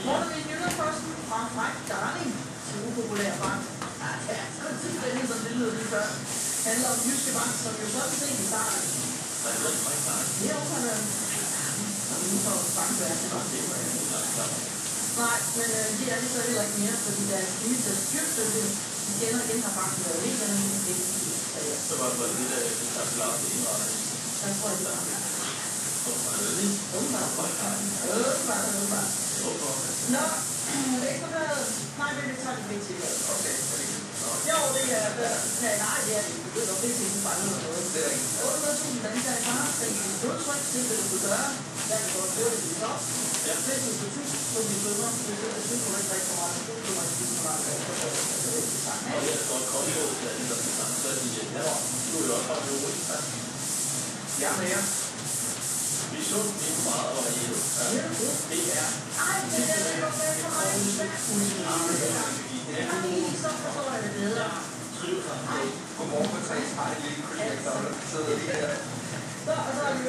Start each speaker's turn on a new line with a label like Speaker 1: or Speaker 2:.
Speaker 1: Morten i Jyllandsposten fra Frank Darling til upopulær bank. Ja, så er det tilfældigt, som det lyder lige før. Handler om Jyske Bank, som jo sådan set i starten. Det er også inden for bankverdenen. Nej, men det er det så heller ikke mere, fordi der er nyt til styrtstøtte. De kender igen har banken været helt andet end det.
Speaker 2: Så var det lidt af det, der klart det indrettet.
Speaker 1: Jeg tror ikke, det var. Nå, ekstrabladet. Nej, men det tager vi BT.
Speaker 2: Okay.
Speaker 1: Jo, det er... Nej, det er det. Det er BT, som fejler noget. 800.000 danskere i fare. Den kan blodtryk, det vil du kunne gøre. Der kan godt høre det i top. 5.000, som vi bøder. Det er 7,3 kroner. Det er 7,3 kroner.
Speaker 2: Og jeg står godt i råd til at ændre sig sammen. Så er de her. Du er jo også bare jo.
Speaker 1: Ja, men ja.
Speaker 2: Vi så ikke meget varieret. Det er...
Speaker 1: Ej, det er det, der er for mig. Så forstår jeg det bedre.
Speaker 3: Godmorgen, Patrice. Hej, lille kollega. Så sidder vi her.
Speaker 1: Så